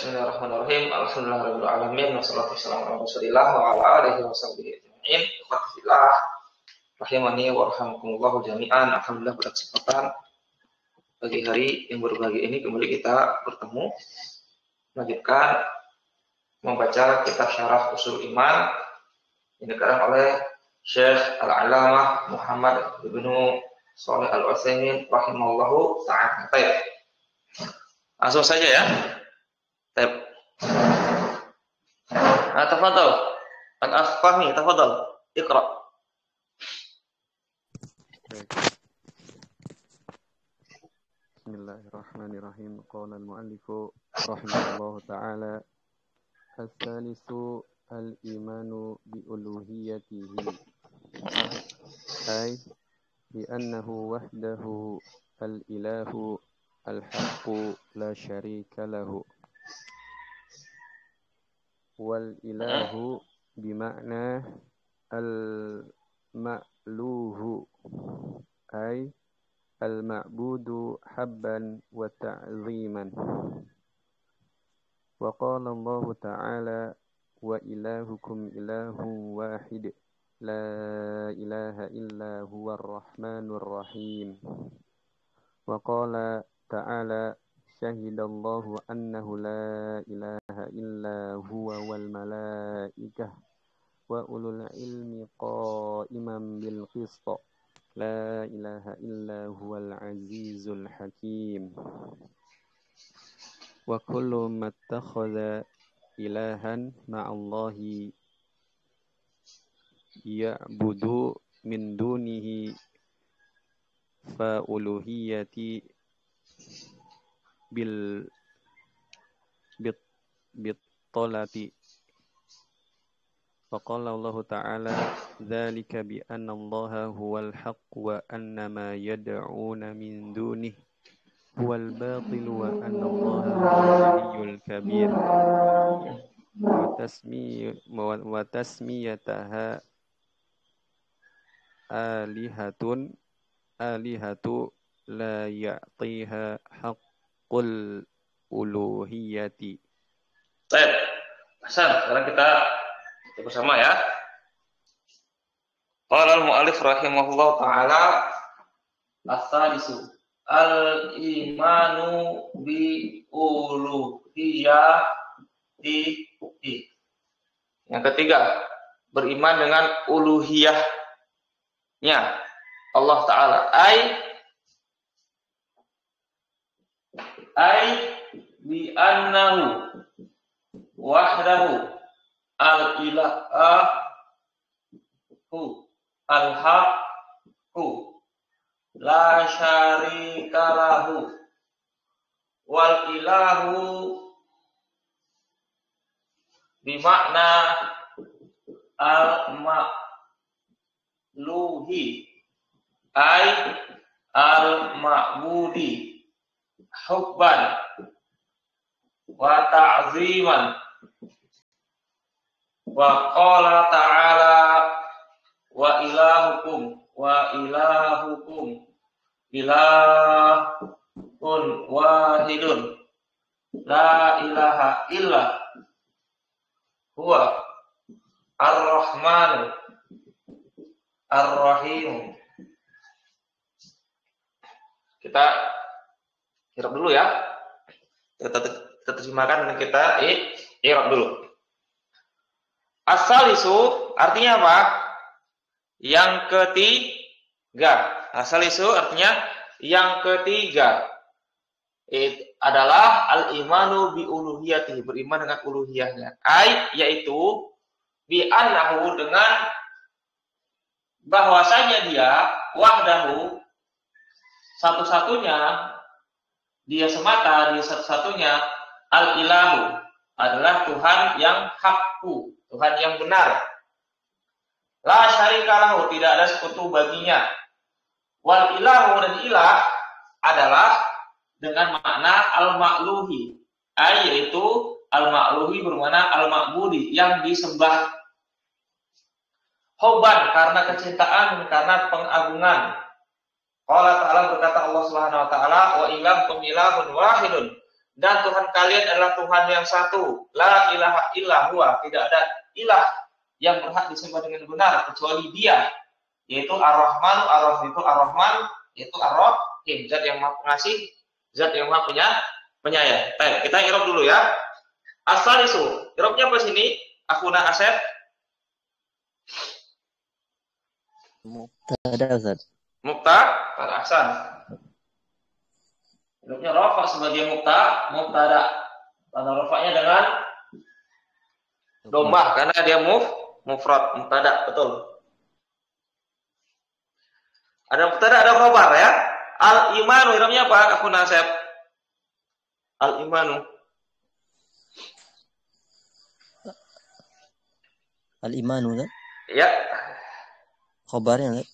Bismillahirrahmanirrahim. Alhamdulillahirabbil alamin wassalatu wassalamu ala Rasulillah wa ala alihi washabihi ajmain. Ikhwatillah rahimani wa rahimakumullah jami'an. Alhamdulillah pada kesempatan pagi hari yang berbahagia ini kembali kita bertemu melanjutkan membaca kitab Syarah Ushul Iman yang dikarang oleh Syekh Al-Allamah Muhammad Ibnu Shalih Al-Utsaimin rahimahullahu ta'ala. Baik. Langsung saja ya. Baik. Tafadhal. Al-Akh Fahmi, tafadhal. Iqra. Bismillahirrahmanirrahim. Qala al-muallifu rahimahullahu ta'ala as-salisu al-imanu bi uluhiyatihi ay bi annahu wahdahu al-ilahu al-haqqu la syarika lahu wal ilahu bima'na al-ma'luhu ay al-ma'budu habban wa ta'ziman. Wa qala Allah ta'ala wa ilahukum ilahun wahid la ilaha illa huwa ar-rahmanur rahim. Wa qala ta'ala syahidallahu annahu la ilaha illa huwa wal malaikah wa ulul ilmi qa'iman bil qist la ilaha illa huwal azizul hakim. Wa kullu mattakhadha ilahan ma'allahi ya'budu min dunihi fa uluhiyati bil talati. Wa qala Allah ta'ala dzalika bi anna Allah huwal haqq wa anna ma yad'una min dunihi huwal batil wa anna Allah huwal aliyyul kabir. Wa tasmiyataha alihatu la ya'tiha haqqul uluhiyati. Baik. Sekarang kita bersama ya. Qala al-mu'allif rahimahullahu ta'ala as-salisu al-imanu bi uluhiyatihi. Yang ketiga, beriman dengan uluhiyahnya Allah Ta'ala. Ai bi annahu wahdahu al-ilahu al-haqqu la syarika lahu wal ilahu bimakna al-ma'luhi ay al-ma'budi hubban wa ta'ziman. Wa qala ta'ala wa ilahukum ilahun wahidun la ilaha illa huwa ar-rahmanu ar-rahim. Kita irab dulu ya. Kita terjemahkan dan kita irab dulu. As-salisu artinya apa? Yang ketiga. As-salisu artinya yang ketiga. Adalah al-imanu bi uluhiyatihi, beriman dengan uluhiyahnya. Yaitu bi annahu, dengan bahwasanya dia wahdahu, satu-satunya, dia semata, dia satu-satunya, al-ilahu, adalah Tuhan yang hakku, Tuhan yang benar. La syarika lahu, tidak ada sekutu baginya. Wal ilahu, dan ilah adalah dengan makna al-ma'luhi, yaitu al-ma'luhi bermakna al-ma'budi, yang disembah. Hubban, karena kecintaan, karena pengagungan. Allah Ta'ala berkata, Allah Subhanahu wa Ta'ala, wa ilahukum ilahun wahidun, Dan Tuhan kalian adalah Tuhan yang satu. La ilaha illa huwa. Tidak ada ilah yang berhak disembah dengan benar kecuali Dia, yaitu Ar-Rahmanu, Ar-Rahim, itu Ar-Rahman, yaitu Ar-Rahim, zat yang Maha Pengasih, zat yang Maha Penyayang. Baik, kita i'rab dulu ya. As-salisu. I'rabnya apa sini? Akhuna Asep. Mubtada Ustaz. Mubtada Ahsan. I'rabnya rafa sebagai mubtada. Tanda rafanya dengan domah karena dia mufrad, mubtada, betul. Ada mubtada, ada khabar ya. Al-imanu i'rabnya apa? Akhuna Asep. Al-imanu. Al-imanu kan? Ya. Khobarnya kan?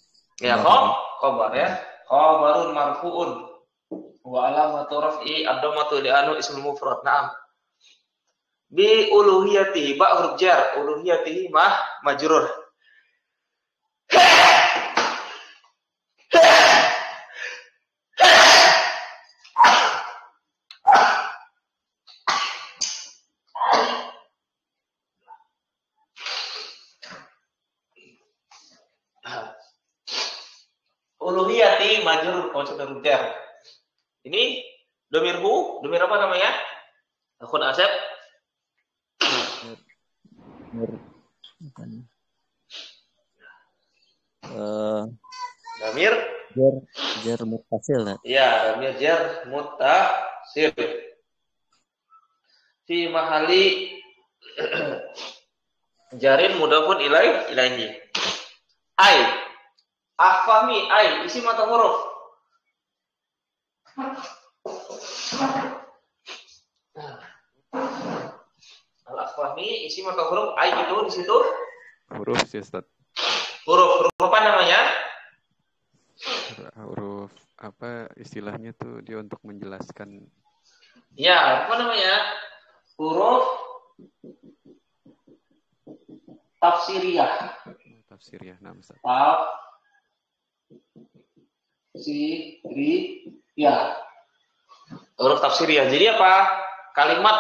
Ya, khabar ya. Khabarun marfu'un wa alamatu raf'i ad-dhammatu li'annahu ismul mufrad. Naam. Bi uluhiyati ba huruf jar, uluhiyatihi majrur. Uluhiyati majrur maksud huruf jar. Ini domir apa namanya? Akhun Asep. Damir jar muttasil ya. Ya, damir jar muttasil. Fi mahali jarin mudafun ilaihi. Ai. Afahmi ai isim atau huruf? Al-afahmi isim atau huruf? Ai itu di situ Huruf sih Ustaz. huruf apa namanya? Huruf apa istilahnya tuh dia untuk menjelaskan. Ya, apa namanya? Huruf tafsiriyah. Tafsir ya, nah Ustaz. Tafsiriyah. Huruf tafsiriyah. Jadi apa? Kalimat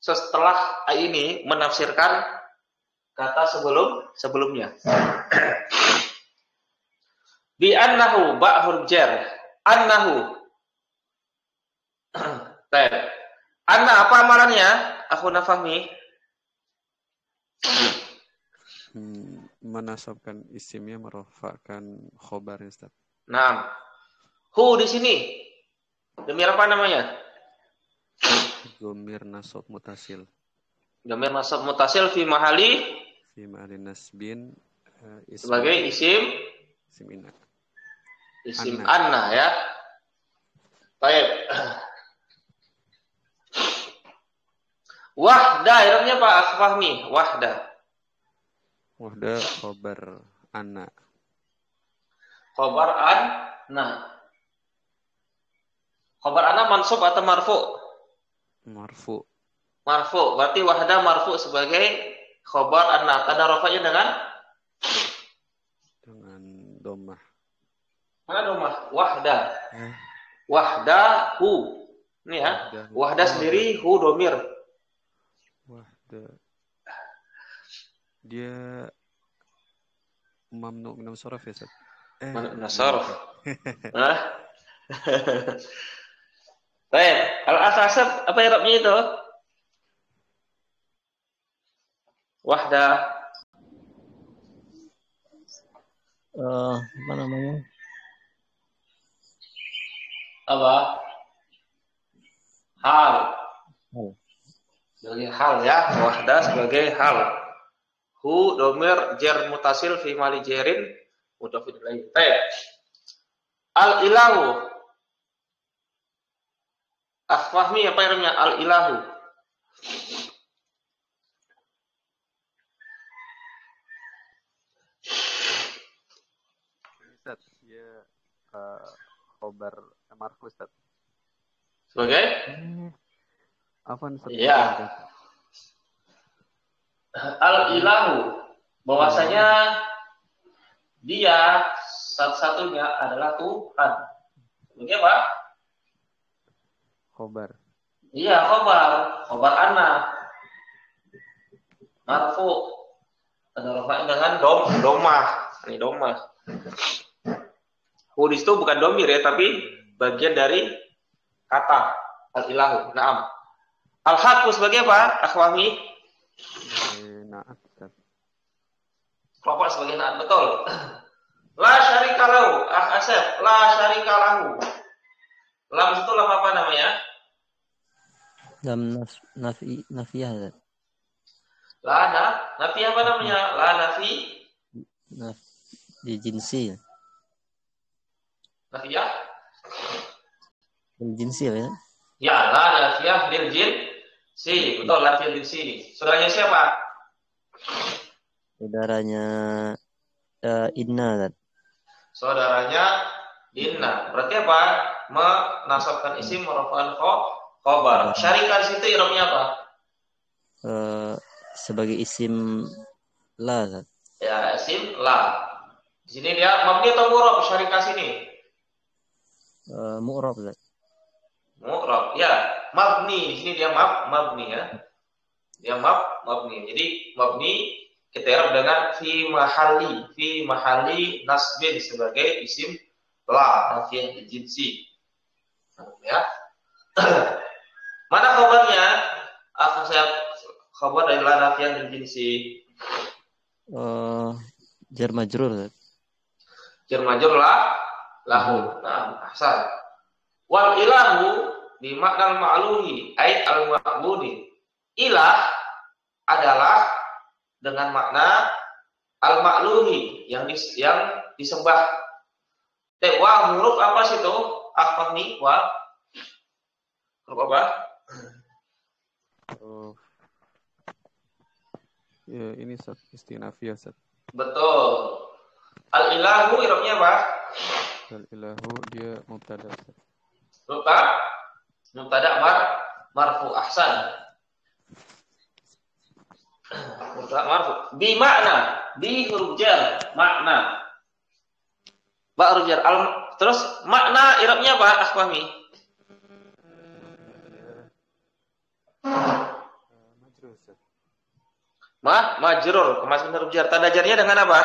setelah ini menafsirkan kata sebelumnya. Bi annahu ba huruf jar. Annahu. Baik. Anna apa amalannya? Aku nafahmi. Menasabkan isimnya, merofakkan khobarnya Ustaz. Nah, hu di sini demi apa namanya? Domir nasab mutasil. Domir nasab mutasil fi mahali nasbin sebagai isim inna. Isim anna ya. Baik. Wahda irabnya Pak Fahmi, wahda. Wahda khobar anna. Khobar anna. Khobar anna mansub atau marfu? Marfu. Marfu, berarti wahda marfu sebagai khobar anna. Tanda rafa'nya dengan domah. Mana domah? Wahda. Wahdahu. Ini ya. Wahda sendiri, hu domir. Wahda. Dia mamnu min sarf ya, Ustaz. Min sarf. Hah? Baik, al-asasab apa i'rabnya itu? Wahda. Apa namanya? Apa? Hal. Sebagai hal ya, wahda sebagai hal. Hu domir jar mutasil fi mali jarin mudhafin ilaihi. Al-ilahu. Fahmi apa namanya al-ilahu? Ustaz, ya khobar marfu Ustaz. Sebagai? Afan Ustaz. Iya. Al-ilahu bahwasanya dia satu-satunya adalah Tuhan. Sebagai apa? Khobar. Iya, khobar anna marfu. Ada rafa'in dengan domah. Ini domah. Hu di situ bukan domir ya, tapi bagian dari kata al-ilahu. Naam. Al-haqqu sebagai apa? Akhwami. Naat. Kelompok sebagai naat, betul. La syarika lahu, Asep, la syarika lahu. Lam itu lam apa namanya? Lam nafiyah Zat. Nafi apa namanya? La nafi. Di jinsi. Nafiyah? Di jinsi ya. Ya, la nafiyah bil jin. Si, betul, la nafiyah bil si. Saudaranya siapa? Saudaranya Inna Zat. Saudaranya Inna. Berarti apa? Menasabkan isim marfu'an khobar. Syarikah situ i'rabnya apa? Sebagai isim la Zat. Ya, isim la. Di sini dia mabni atau mu'rab syarikah sini? Mu'rab Zat. Mu'rab. Ya, mabni. Di sini dia mabni ya. Dia mabni. Jadi mabni kita i'rab dengan fi mahalli nasbin sebagai isim la nafiyah jinsi. Ya. Mana khabarnya? Saya khabar dari la nafiyah jinsi. Jar majrur Zat. Jar majrur lahu. Nah, ahsan. Wal ilahu di makna al-ma'luhi ay al-ma'budi. Ilah adalah dengan makna al-ma'luhi yang disembah. Wa huruf apa sih itu? Akhwani wa huruf apa? Ya, ini Sat, istinafiyah Sat. Betul. Al-ilahu i'rabnya apa? Al-ilahu dia mubtada Sat. Lupa? Mubtada marfu ahsan. Mubtada marfu. Bi makna, bi huruf jar, makna. Ba huruf jar. Terus makna i'rabnya apa? Akhwami. Majrur Sat. Majrur, kemasukan huruf jar. Tanda jarnya dengan apa?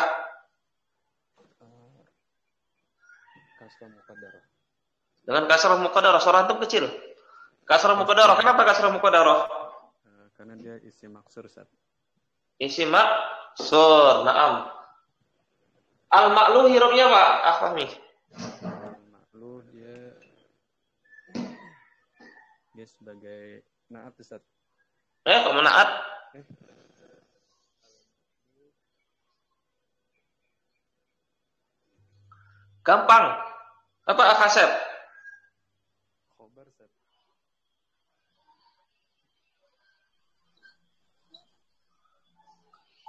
Kasrah muqaddarah. Dengan kasrah muqaddarah. Suara antum kecil. Kasrah muqaddarah. Kenapa kasrah muqaddarah? Karena dia isim maksur Sat. Isim maksur. Naam. Al-ma'luh hirupnya apa? Fahmi. Al-ma'luh dia sebagai naat Sat. Kok menaat? Gampang. Apa Akasep? Khobar Sat.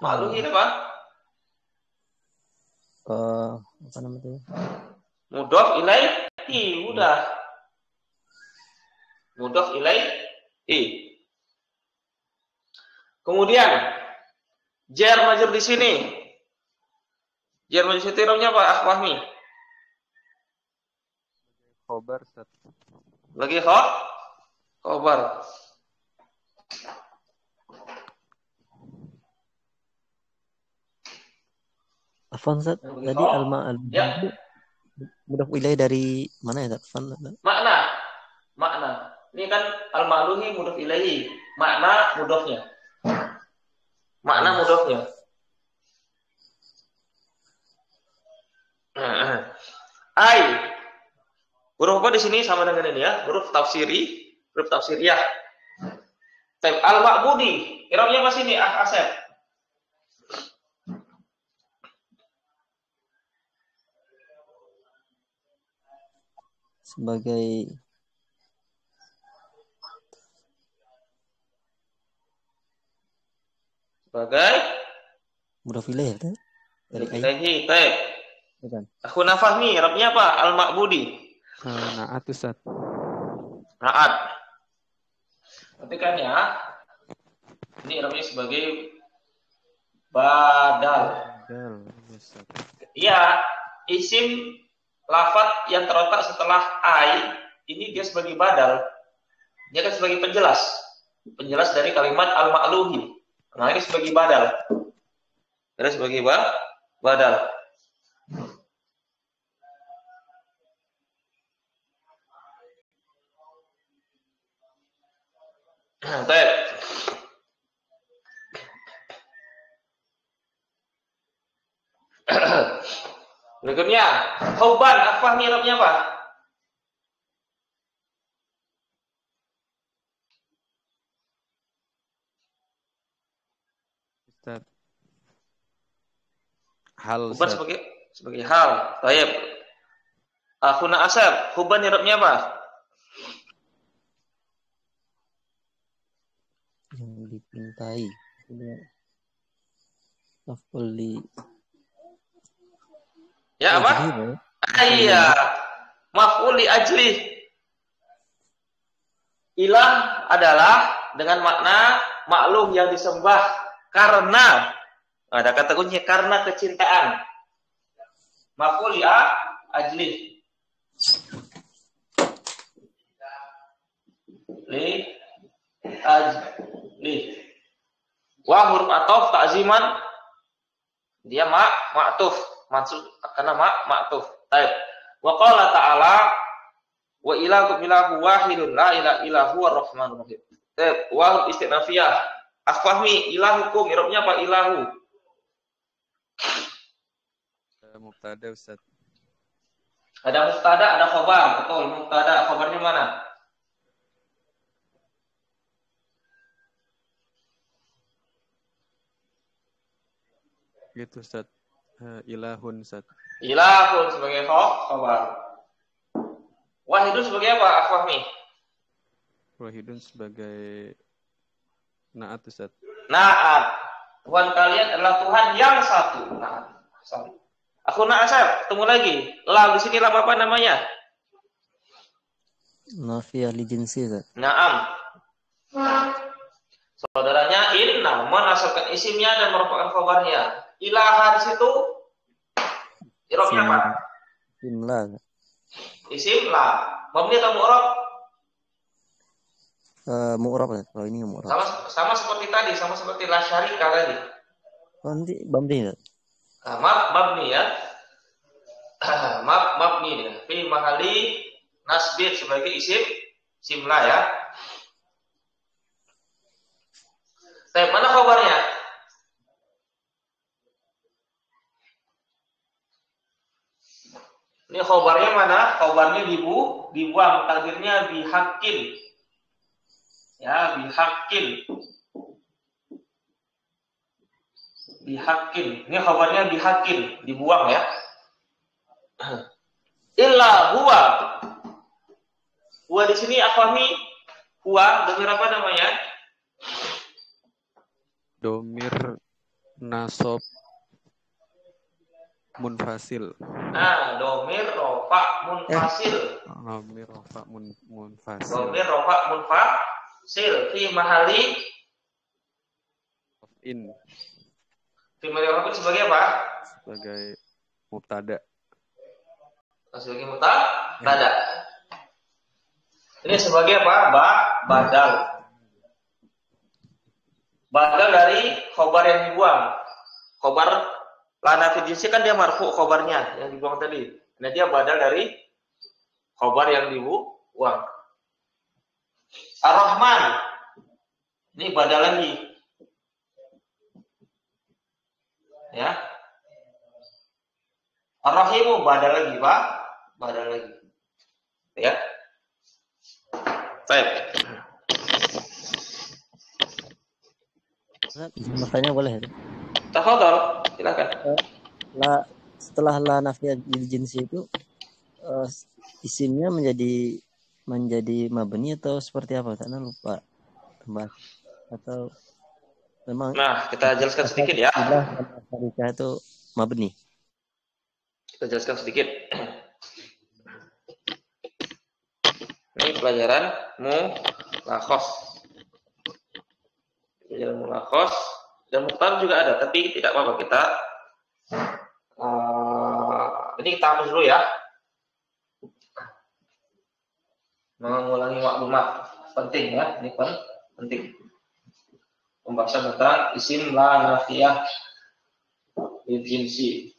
Ma'luh ini apa? Apa namanya? Mudhof ilaihi, udah. Mudhof ilaihi. Kemudian jar majrur di sini. Jar majrur itu irobnya apa? Akhwahmi. Khobar Sat. Lagi khobar. Afwan Zat. Tadi Ya. Mudhof ilaih dari mana ya Zat? Makna. Ini kan al-ma'luhi mudhof ilaihi. Makna mudhofnya. Makna mudhofnya. Ai. Huruf apa di sini sama dengan ini ya? Huruf tafsiriyah. Al-ma'budi. Irobnya apa sini? Asep. Sebagai mudhof ilaih ya? Dari ilaihi. Baik. Bukan. Aku nafahmi, Rabbnya apa? Al-Ma'budi. Naat Ustaz. Naat. Perhatikan ya. Ini Rabbnya sebagai badal. Iya, isim lafaz yang terletak setelah ai ini dia sebagai badal. Dia kan sebagai penjelas. Penjelas dari kalimat al-ma'luhi. Nah, ini sebagai badal. Ini sebagai badal. Baik. Berikutnya, Hauban, Afahmi Arabnya apa? Ustaz. Hal Hauban Ustaz. sebagai hal. Baik. Akhuna Asab, Hauban Arabnya apa? Yang dipintai. Maf'ul Ya apa? Iya. Maf'ul li ajli. Ilah adalah dengan makna maklum yang disembah karena ada kata kuncinya karena kecintaan. Maf'ul li ajli. Li ajli. Wa huruf ataf ta'ziman dia ma'tuf maksud karena ma'tuf. Baik. Wa qala ta'ala wa ilahukum ilahu wahidun la ilaha illa huwa ar-rahmanur rahim. Baik, wa istinafiyah. Afahmi ilahukum irobnya apa ilahu? Mubtada Ustaz. Ada mubtada, ada khabar. Betul, mubtada, khabarnya mana? Gitu Ustaz. Ilahun Ustaz. Ilahun sebagai khabar. Wahidun sebagai apa? Afahmi. Wahidun sebagai naat Ustaz. Naat. Tuhan kalian adalah Tuhan yang satu. Naat. Aku Asar, ketemu lagi. Lam di sini lam apa namanya? Nafiyah li jinsi. Naam. Saudaranya inna menasalkan isimnya dan merupakan khabarnya. Ilaha di situ irobnya apa? Isim la. Isim la. Mabni atau mu'rab? Mu'rab ya. Kalau ini mu'rab. Sama seperti tadi, sama seperti la syarika tadi. Oh, nanti mabni ya. Mabni ya. Mabni ya. Fi mahali nasbir sebagai isim la ya. Mana khabarnya? Ini khabarnya mana? Khabarnya dibuang. Takdirnya bihakin. Ya, bihakin. Bihakin. Ini khabarnya bihakin. Dibuang ya. Illa huwa. Huwa di sini afahmi. Huwa dengan apa namanya? Domir nasob munfasil. Nah, domir rofa munfasil. Domir rofa munfasil. Domir rofa munfasil fi mahali in. Fi mahali rofa sebagai apa? Sebagai mubtada. Sebagai mubtada. Ini sebagai apa? Badal. Badal dari khobar yang dibuang. Khobar lana fi jinsi kan dia marfu khobarnya yang dibuang tadi. Nah dia badal dari khobar yang dibuang. Ar-Rahman. Ini badal lagi. Ya. Ar-Rahimu badal lagi, Pak. Badal lagi. Ya. Baik. Makanya boleh. Tafadhol, silakan. Setelah la nafiyah lil jinsi itu isimnya menjadi mabni atau seperti apa? Karena lupa tembak atau memang. Nah, kita jelaskan sedikit ya. Syarikah itu mabni. Kita jelaskan sedikit. Ini pelajaran mulakhos. Pelajaran mulakhos dan mukhtar juga ada, tapi tidak apa-apa kita. Ini kita hapus dulu ya. Mengulangi maklumat. penting ya, ini penting. Pembahasan tentang isim la nafiyah lil jinsi.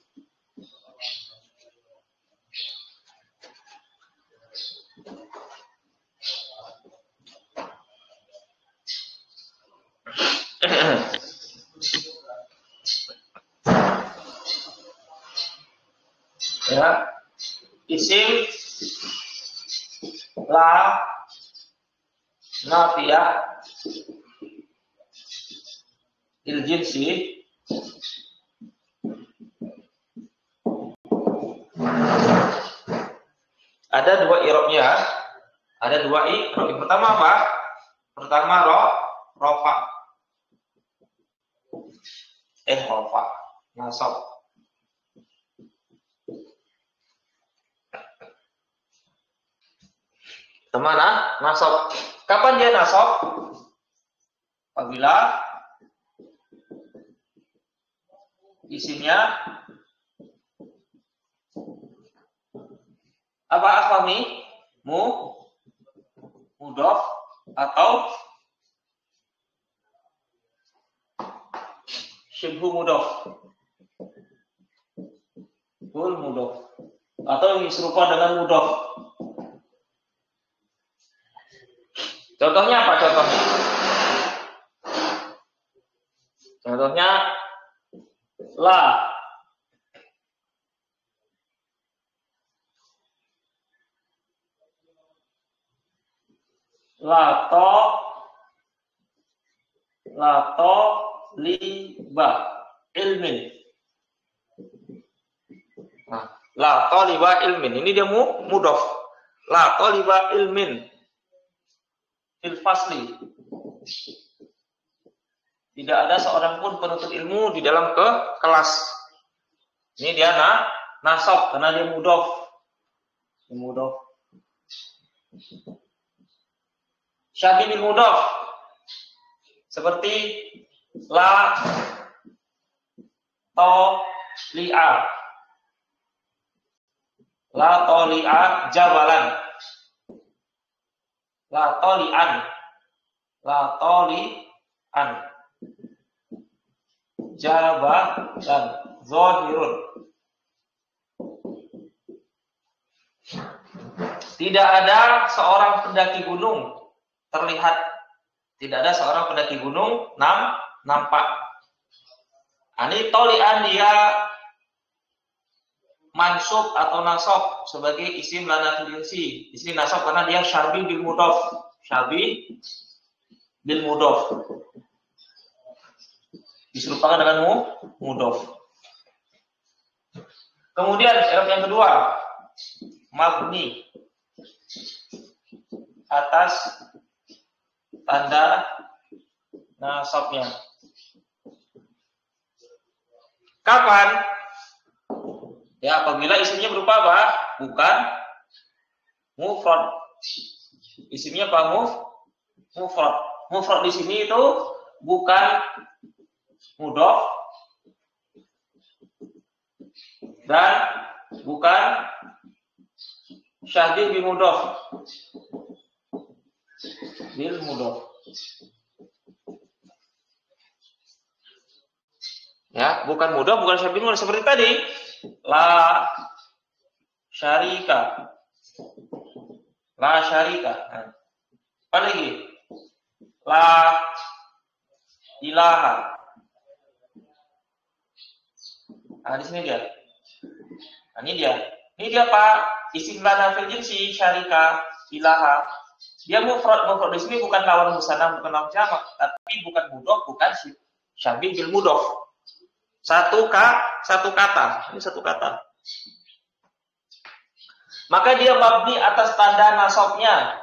Ya, isim la nafiyah lil jinsi ada dua i'rabnya. Ada dua i'rab. Yang pertama apa? Pertama rofa. Rofa. Nasab. Kemana? Nasab. Kapan dia nasab? Apabila isimnya apa afami? Mudhof atau syibhu mudhof. Mudhof atau yang serupa dengan mudhof. Contohnya apa contohnya? Contohnya la lato liba ilmin. Nah, lato liba ilmin ini dia mudhof. Lato liba ilmin fil fasli. Tidak ada seorang pun penuntut ilmu di dalam kelas. Ini dia nasab karena dia mudhof. Syabih bil mudhof seperti la to li'a jabalan, la to li'an jabalan zahirun. Tidak ada seorang pendaki gunung terlihat. Tidak ada seorang pendaki gunung nampak. Ini tolian dia mansub atau nasab sebagai isim la nafiyah. Di sini nasab karena dia syabih bil mudhof. Diserupakan dengan mudhof. Kemudian i'rab yang kedua, mabni atas tanda nasabnya. Kapan? Ya, apabila isimnya berupa apa? Bukan mufrad. Isimnya apa? Mufrad. Mufrad di sini itu bukan mudhof dan bukan syabih bil mudhof. Ya, bukan mudhof, bukan syabih bil mudhof seperti tadi. La syarika. Nah, apa lagi? La ilaha. Nah, di sini dia. Nah, ini dia Pak. Isim la nafiyah jinsi syarika ilaha. Dia mufrad di sini bukan lawan musanna, bukan lawan jamak, tapi bukan mudhof, bukan syabih bil mudhof. Satu kata. Ini satu kata. Maka dia mabni atas tanda nasabnya.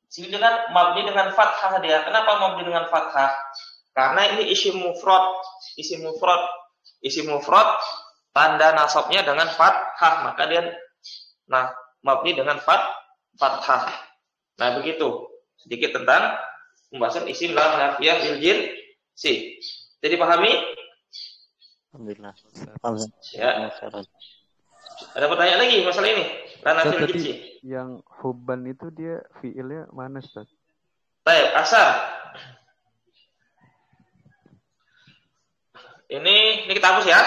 Sini dengan mabni dengan fathah dia. Kenapa mabni dengan fathah? Karena ini isim mufrad tanda nasabnya dengan fathah, maka dia mabni dengan fathah. Nah, begitu sedikit tentang pembahasan isim la nafiyah lil jinsi. Jadi pahami? Alhamdulillah. Ya. Ada pertanyaan lagi masalah ini? La nafiyah lil jinsi. Yang hubban itu dia fiilnya mana, Ustaz? Baik, asar. Ini kita hapus ya.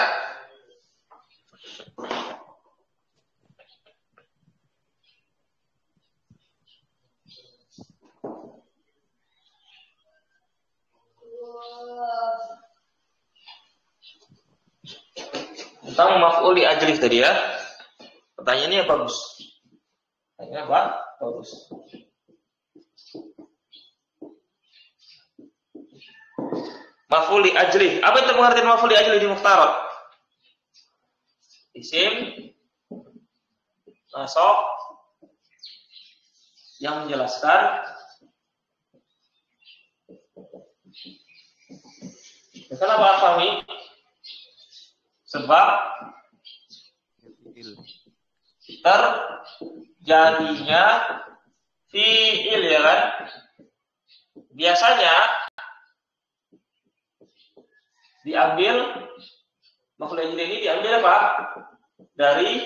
Tentang maf'ul li ajlih tadi ya. Pertanyaannya bagus. Pertanyaannya apa? Bagus. Maf'ul li ajlih. Apa itu pengertian maf'ul li ajlih di Mukhtarat? Isim nasab yang menjelaskan kenapa Fahmi? Sebab terjadinya fi'il ya kan? Biasanya diambil maf'ul ajlih ini diambil apa? Dari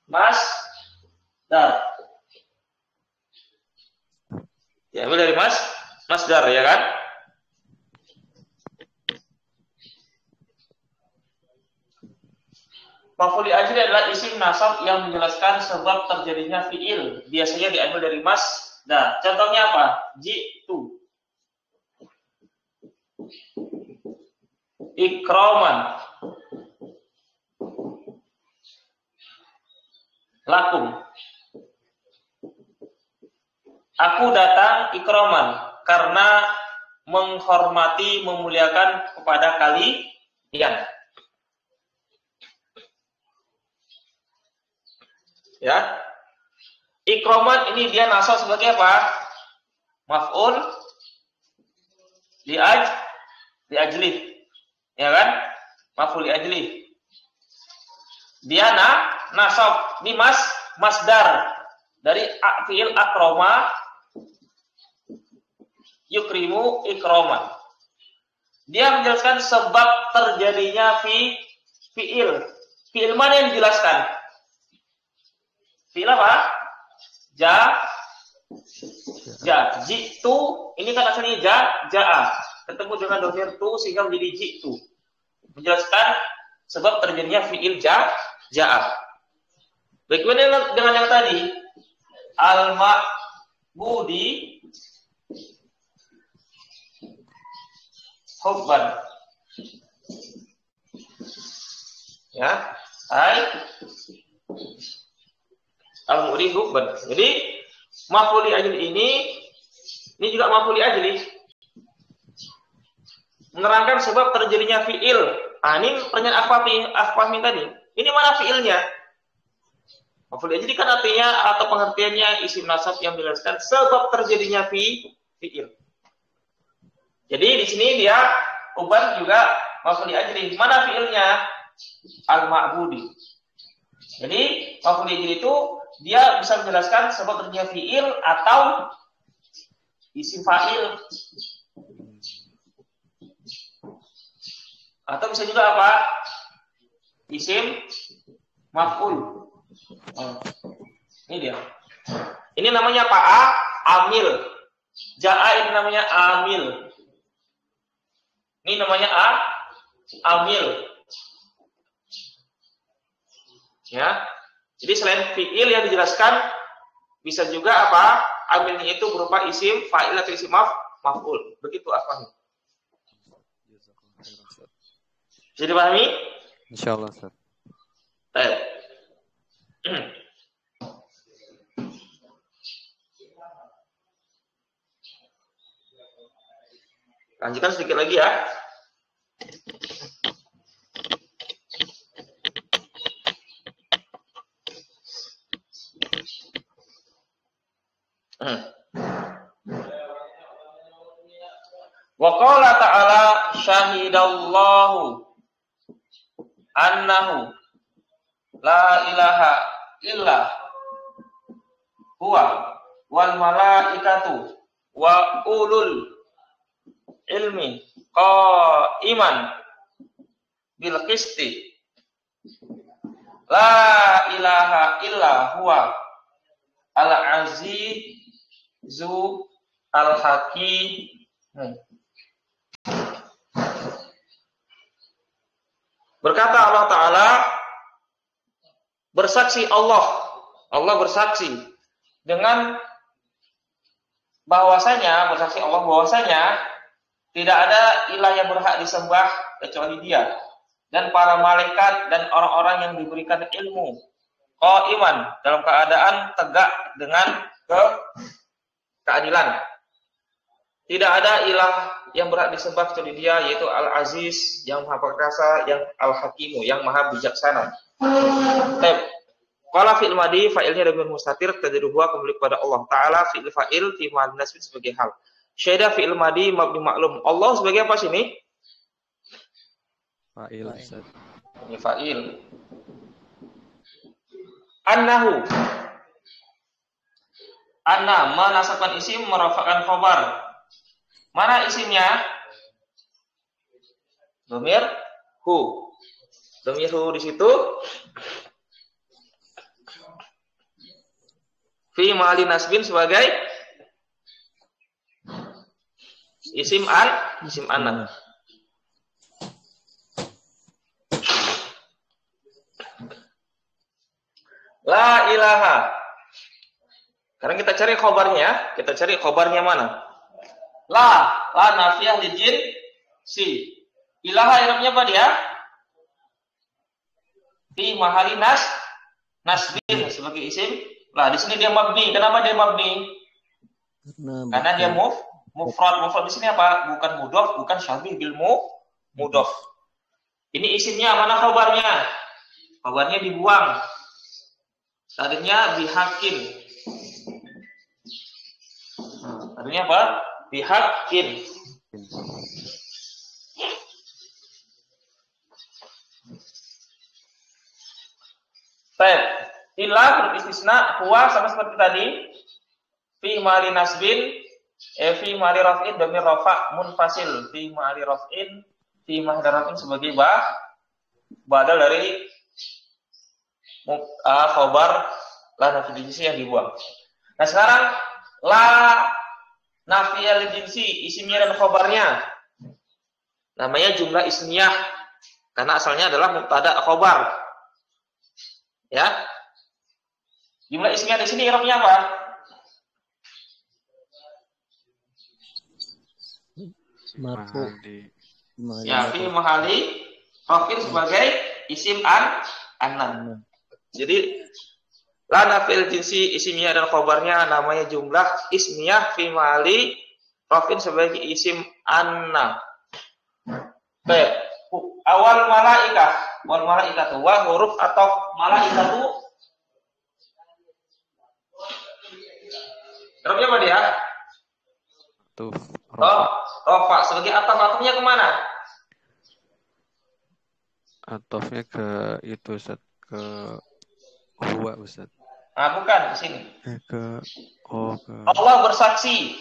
masdar. Diambil dari masdar ya kan? Maf'ul ajlih adalah isim nasab yang menjelaskan sebab terjadinya fi'il. Biasanya diambil dari masdar. Contohnya apa? Jitu. Ikraman. Lakum. Aku datang ikraman karena menghormati, memuliakan kepada kalian. Ya. Ikraman ini dia nasab sebagai apa? Maf'ul li ajlih. Ya kan? Maf'ul li ajlih. Dia nasab ini masdar dari fi'il akroma yukrimu ikraman. Dia menjelaskan sebab terjadinya fi'il. Fi'il mana yang dijelaskan? Fi'il apa? Jitu ini kan asalnya ja'a ketemu dengan dhamir tu sehingga menjadi jitu. Menjelaskan sebab terjadinya fi'il ja'a. Bagaimana dengan yang tadi? Al-ma'budi hubban. Ya, al-ma'budi hubban. Jadi maf'ul li ajlih ini juga maf'ul li ajlih. Menerangkan sebab terjadinya fi'il. Ini pertanyaan Fahmi tadi. Ini mana fi'ilnya? Maf'ul li ajlih kan artinya atau pengertiannya isim nasab yang menjelaskan sebab terjadinya fi'il. Jadi di sini dia uban juga maf'ul li ajlih. Mana fi'ilnya? Al-ma'budi. Jadi maf'ul li ajlih itu dia bisa menjelaskan sebab terjadinya fi'il atau isim fa'il. Atau bisa juga apa? Isim maf'ul. Ini dia. Ini namanya amil. Ja'a ini namanya amil. Ini namanya amil. Ya. Jadi selain fi'il yang dijelaskan bisa juga apa? Amilnya itu berupa isim fa'il atau isim maf'ul. Begitu Afwan. Bisa dipahami? Insyaallah, Ustaz. Baik. Lanjutkan sedikit lagi ya. Wa qala ta'ala syahidallahu annahu la ilaha illa huwa wal malaikatu wa ulul ilmi qa'iman bil qisti la ilaha illa huwa al azizu Al-Hakim. Berkata Allah Ta'ala, bersaksi Allah bersaksi dengan bahwasanya, bersaksi Allah bahwasanya tidak ada ilah yang berhak disembah kecuali Dia, dan para malaikat dan orang-orang yang diberikan ilmu qaiman, dalam keadaan tegak dengan keadilan. Tidak ada ilah yang berhak disembah kecuali Dia, yaitu Al-Aziz, yang Maha Perkasa, yang Al-Hakimu, yang Maha Bijaksana. Qala fi'il madi, fa'ilnya dhamir mustatir, tadriruha kembali kepada Allah Ta'ala, fi'il fa'il fi ma'al nasbin sebagai hal. Syaidah fi'il madi mabni maklum. Allah sebagai apa sini? Fa'il. Ini fa'il. Annahu. Anna menasabkan isim, merafa'kan khabar. Mana isimnya? Dhamir hu. Dhamir hu di situ fi ma'ali nasbin sebagai isim anna. La ilaha. Sekarang kita cari khobarnya mana? La nafiyah lil jinsi. Ilaha i'rabnya apa dia? Fi mahali nasbin sebagai isim. Lah di sini dia mabni. Kenapa dia mabni? Karena dia mufrad. Mufrad di sini apa? Bukan mudhof, bukan syabih bil mudhof. Ini isimnya, mana khabarnya? Khabarnya dibuang. Tadinya bihakin. Tadinya apa? Bihakin. Baik. Ilah huruf istisna huwa sama seperti tadi. Fi ma'ali nasbin, fi ma'ali raf'in dhamir rafa' munfasil. Fi ma'ali raf'in, fi ma'ali raf'in sebagai badal dari khobar la nafiyal jinsi yang dibuang. Nah sekarang la nafiyal jinsi isimnya dan khobarnya namanya jumlah ismiyah karena asalnya adalah mubtada khobar. Ya. Jumlah ismiyah di sini i'rabnya apa? Marfu. Ya, fi mahali rafin sebagai isim anna. Jadi la nafil jinsi isimiyah dan khobarnya namanya jumlah ismiyah fi mahali rafin sebagai isim anna. Baik. Awal malaikah wa huruf atau malaikah itu Robnya apa dia? Rofa. Sebagai atofnya kemana? Atofnya ke itu Ustaz, ke huwa Ustaz. Nah, bukan ke sini. Ke Allah bersaksi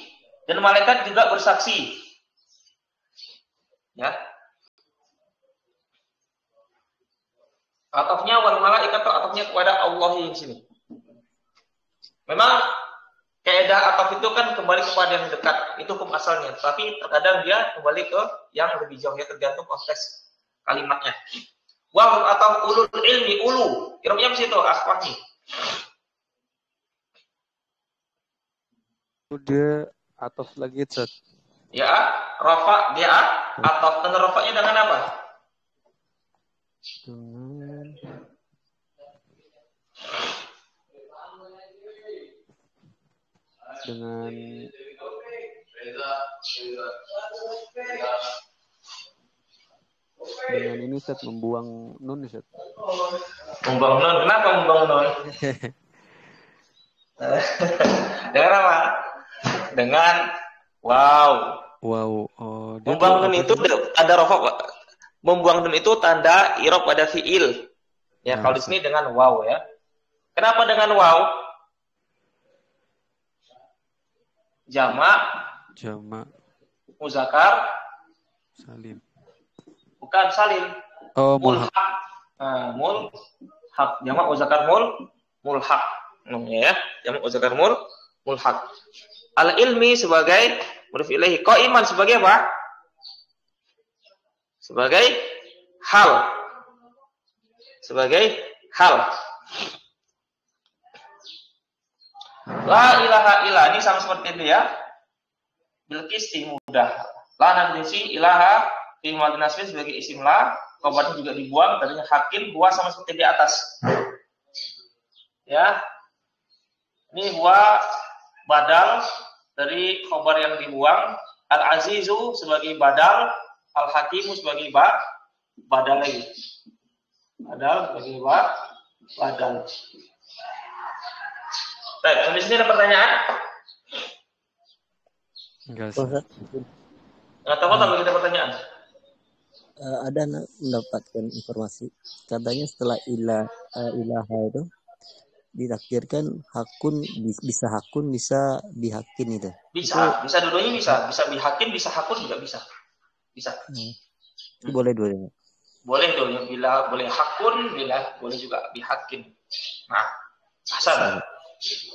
dan malaikat juga bersaksi. Ya. Atofnya wal malaikat atofnya kepada Allah di sini. Memang kaidah atof itu kan kembali kepada yang dekat, itu hukum asalnya. Tapi terkadang dia kembali ke yang lebih jauh, ya tergantung konteks kalimatnya. Wa atau ulul ilmi, ulu. Irobnya di situ asfahnya. Udah atof lagi Ustaz. Ya, rafa dia atof, dan rafanya dengan apa? Dengan ini Ustaz, membuang nun Ustaz. Membuang nun. Kenapa membuang nun? Dengan apa? Dengan wow. Oh, membuang nun itu ada rafa. Membuang nun itu tanda i'rab pada fiil. Ya, kalau di sini dengan wow ya. Kenapa dengan wow? Jamak muzakkar salim. Bukan salim. Oh, mulhaq. Mulhaq. Jamak muzakkar mulhaq. Namanya ya, jamak muzakkar mulhaq. Al-ilmi sebagai mudhof ilaihi. Qaiman sebagai apa? Sebagai hal. Sebagai hal. La ilaha illa, ini sama seperti itu ya. Bilqis mudah. La nafsi ilaha fi madhi nasbi sebagai isim la, khabarnya juga dibuang, tadinya hakim, huwa sama seperti di atas. Ya. Ini huwa badal dari khabar yang dibuang, al-azizu sebagai badal, al-hakimu sebagai badal lagi. Badal sebagai badal. Baik, sampai sini ada pertanyaan? Enggak sih. Ustaz, Nggak tahu kalau kita pertanyaan. ada mendapatkan informasi katanya setelah ilaha itu ditakdirkan hakun bisa hakun bisa bihakin itu. Bisa dua-duanya bisa bihakin, bisa hakun juga bisa. Itu boleh dua-duanya. Boleh dong, bila boleh hakun, bila boleh juga bihakin. Nah, asal.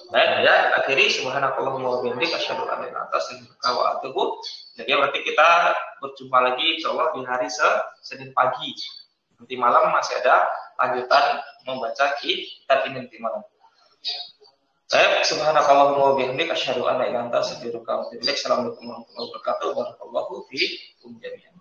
Baik, ya, akhiri subhanakallahumma wa bihamdika asyhadu an la ilaha illa anta astaghfiruka wa atubu. Jadi berarti kita berjumpa lagi insyaallah di hari Senin pagi. Nanti malam masih ada lanjutan membaca kitab ini nanti malam. Baik, subhanakallahumma wa bihamdika asyhadu an la ilaha illa anta astaghfiruka wa atubu ilaik. Assalamualaikum warahmatullahi wabarakatuh. Barakallahu fiikum jami'an.